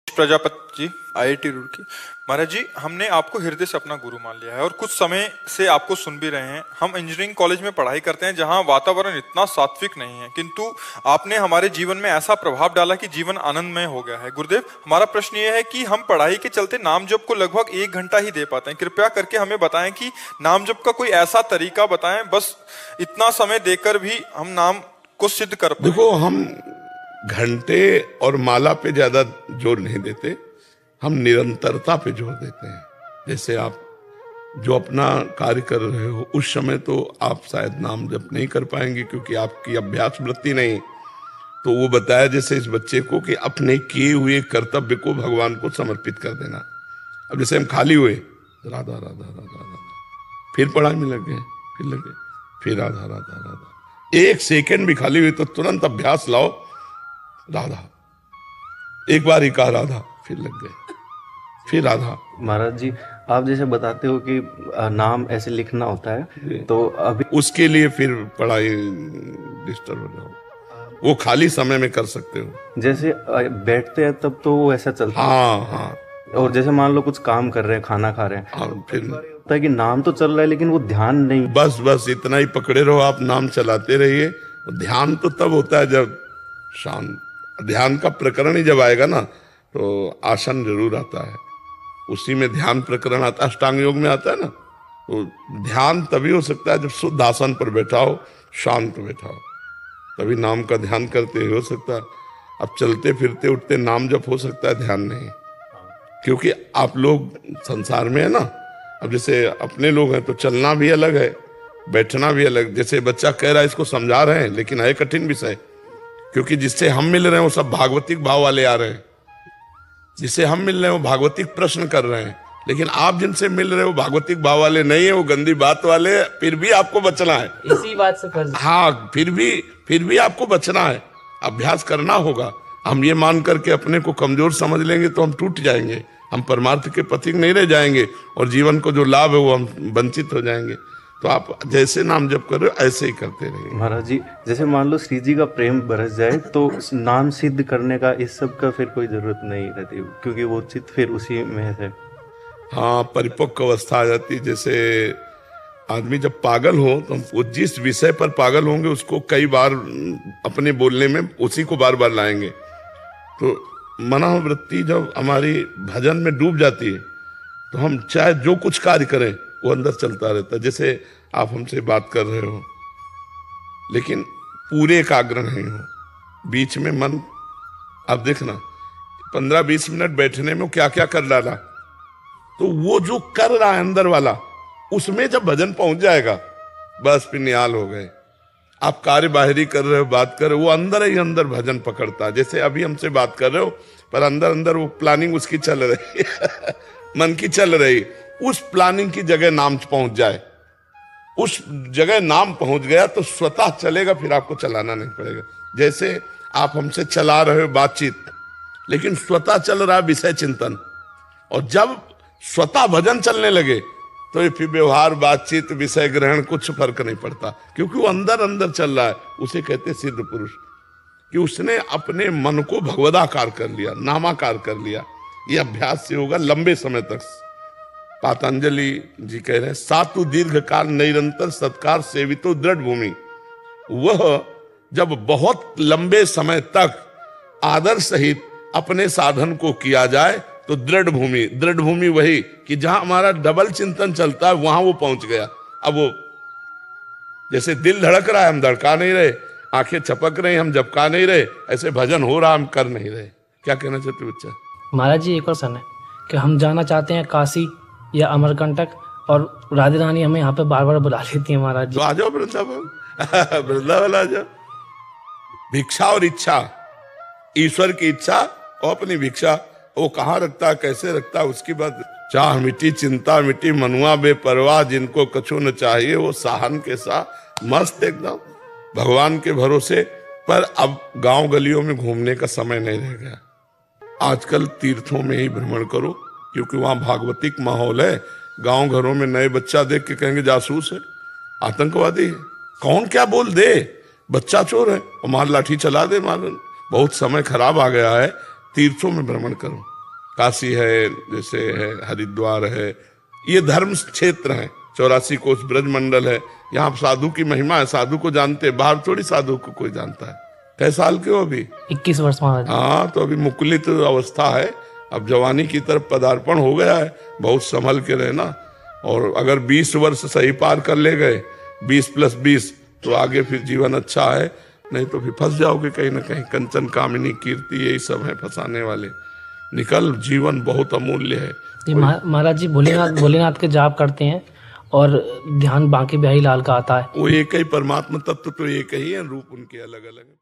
Prajapati ji, IIT Roorkee. महाराज जी, हमने आपको हृदय से अपना गुरु मान लिया है और कुछ समय से आपको सुन भी रहे हैं। हम इंजीनियरिंग कॉलेज में पढ़ाई करते हैं जहां वातावरण इतना सात्विक नहीं है, किंतु आपने हमारे जीवन में ऐसा प्रभाव डाला कि जीवन आनंदमय हो गया है। गुरुदेव, हमारा प्रश्न ये है कि हम पढ़ाई के चलते नाम जप को लगभग 1 घंटा ही दे पाते हैं। कृपया करके हमें बताएं कि नाम जप का कोई ऐसा तरीका बताएं, बस इतना समय देकर भी हम नाम को सिद्ध कर पाए। देखो, हम घंटे और माला पे ज्यादा जोर नहीं देते, हम निरंतरता पे जोर देते हैं। जैसे आप जो अपना कार्य कर रहे हो उस समय तो आप शायद नाम जप नहीं कर पाएंगे क्योंकि आपकी अभ्यास वृत्ति नहीं। तो वो बताया जैसे इस बच्चे को कि अपने किए हुए कर्तव्य को भगवान को समर्पित कर देना। अब जैसे हम खाली हुए, राधा राधा राधा राधा, फिर पढ़ाई में लग गए, फिर लगे, फिर राधा राधा राधा। 1 सेकेंड भी खाली हुई तो तुरंत अभ्यास लाओ, राधा। एक बार ही कहा राधा, फिर लग गए, फिर राधा। महाराज जी, आप जैसे बताते हो कि नाम ऐसे लिखना होता है, तो अभी उसके लिए फिर पढ़ाई डिस्टर्ब हो जाओ, वो खाली समय में कर सकते हो। जैसे बैठते हैं तब तो वो ऐसा चलता है। हाँ। और जैसे मान लो कुछ काम कर रहे हैं, खाना खा रहे हैं, और फिर होता है कि नाम तो चल रहा है लेकिन वो ध्यान नहीं। बस इतना ही पकड़े रहो, आप नाम चलाते रहिए। ध्यान तो तब होता है जब शांत, ध्यान का प्रकरण ही जब आएगा ना तो आसन जरूर आता है, उसी में ध्यान प्रकरण आता है, अष्टांग योग में आता है ना। तो ध्यान तभी हो सकता है जब शुद्ध आसन पर बैठा हो, शांत बैठा हो, तभी नाम का ध्यान करते हो सकता है। अब चलते फिरते उठते नाम जब हो सकता है, ध्यान नहीं, क्योंकि आप लोग संसार में है ना। अब जैसे अपने लोग हैं तो चलना भी अलग है, बैठना भी अलग। जैसे बच्चा कह रहा है, इसको समझा रहे हैं लेकिन है कठिन विषय, क्योंकि जिससे हम मिल रहे हैं वो सब भागवतिक भाव वाले आ रहे हैं, जिससे हम मिल रहे हैं वो भागवतिक प्रश्न कर रहे हैं, लेकिन आप जिनसे मिल रहे हो भागवतिक भाव वाले नहीं है, वो गंदी बात वाले। फिर भी आपको बचना है, इसी बात से फर्ज। हाँ, फिर भी आपको बचना है, अभ्यास करना होगा। हम ये मान करके अपने को कमजोर समझ लेंगे तो हम टूट जाएंगे, हम परमार्थ के पथिक नहीं रह जाएंगे और जीवन को जो लाभ है वो हम वंचित हो जाएंगे। तो आप जैसे नाम जप कर रहे हो ऐसे ही करते रहिए। महाराज जी, जैसे मान लो श्री जी का प्रेम बरस जाए तो नाम सिद्ध करने का इस सब का फिर कोई जरूरत नहीं रहती, क्योंकि वो चित्त फिर उसी में है। हाँ, परिपक्व अवस्था आ जाती। जैसे आदमी जब पागल हो तो वो जिस विषय पर पागल होंगे उसको कई बार अपने बोलने में उसी को बार बार लाएंगे। तो मनोवृत्ति जब हमारी भजन में डूब जाती है तो हम चाहे जो कुछ कार्य करें वो अंदर चलता रहता है। जैसे आप हमसे बात कर रहे हो लेकिन पूरे एकाग्र नहीं हो, बीच में मन, अब देखना 15-20 मिनट बैठने में क्या क्या कर डाला, तो वो जो कर रहा है अंदर वाला, उसमें जब भजन पहुंच जाएगा बस फिर निहाल हो गए। आप कार्य बाहरी कर रहे हो, बात कर रहे हो, वो अंदर ही अंदर भजन पकड़ता है। जैसे अभी हमसे बात कर रहे हो पर अंदर अंदर वो प्लानिंग उसकी चल रही है मन की चल रही, उस प्लानिंग की जगह नाम पहुंच जाए, उस जगह नाम पहुंच गया तो स्वतः चलेगा, फिर आपको चलाना नहीं पड़ेगा। जैसे आप हमसे चला रहे हो बातचीत, लेकिन स्वतः चल रहा है विषय चिंतन, और जब स्वतः भजन चलने लगे तो ये फिर व्यवहार, बातचीत, विषय ग्रहण कुछ फर्क नहीं पड़ता, क्योंकि वो अंदर अंदर चल रहा है। उसे कहते सिद्ध पुरुष, कि उसने अपने मन को भगवदाकार कर लिया, नामाकार कर लिया। ये अभ्यास से होगा लंबे समय तक। पातंजलि जी कह रहे हैं, सातु दीर्घ काल निरंतर सत्कार सेवितो दृढ़ भूमि। वह जब बहुत लंबे समय तक आदर सहित अपने साधन को किया जाए तो दृढ़ भूमि वही कि जहां हमारा डबल चिंतन चलता है वहां वो पहुंच गया। अब वो जैसे दिल धड़क रहा है, हम धड़का नहीं रहे, आंखें चपक रही, हम झपका नहीं रहे, ऐसे भजन हो रहा, हम कर नहीं रहे। क्या कहना चाहते बच्चा? महाराज जी, एक और सन है कि हम जाना चाहते हैं काशी या अमरकंटक, और राधे रानी हमें यहाँ पे बार बार बुला लेती है। महाराज जी, तो आ जाओ वृंदावन वृंदावन आ जाओ। भिक्षा और इच्छा, ईश्वर की इच्छा और अपनी भिक्षा, वो कहाँ रखता है, कैसे रखता है, उसकी बात। चाह मिटी चिंता मिटी, मनुआ बेपरवाह, जिनको कछु न चाहिए वो साहन के साथ मस्त एकदम भगवान के भरोसे। पर अब गांव गलियों में घूमने का समय नहीं रह गया। आजकल तीर्थों में ही भ्रमण करो, क्योंकि वहां भागवतिक माहौल है, गांव घरों में नए बच्चा देख के कहेंगे जासूस है, आतंकवादी है, कौन क्या बोल दे, बच्चा चोर है और मार लाठी चला दे मारन। बहुत समय खराब आ गया है, तीर्थों में भ्रमण करो, काशी है, जैसे है हरिद्वार है, ये धर्म क्षेत्र है, 84 कोस ब्रजमंडल है, यहाँ साधु की महिमा है, साधु को जानते, बाहर थोड़ी साधु को कोई जानता है। कै साल के हो अभी? 21 वर्ष महाराज। हाँ, तो अभी मुकुलित अवस्था है, अब जवानी की तरफ पदार्पण हो गया है, बहुत संभल के रहना। और अगर 20 वर्ष सही पार कर ले गए, 20 + 20, तो आगे फिर जीवन अच्छा है, नहीं तो फिर फंस जाओगे कहीं ना कहीं। कंचन, कामिनी, कीर्ति, यही सब है फंसाने वाले। निकल, जीवन बहुत अमूल्य है। जी महाराज जी, भोलेनाथ के जाप करते हैं और ध्यान बांके बिहारी लाल का आता है। वो एक ही परमात्मा तत्व तो एक ही है, रूप उनके अलग अलग है।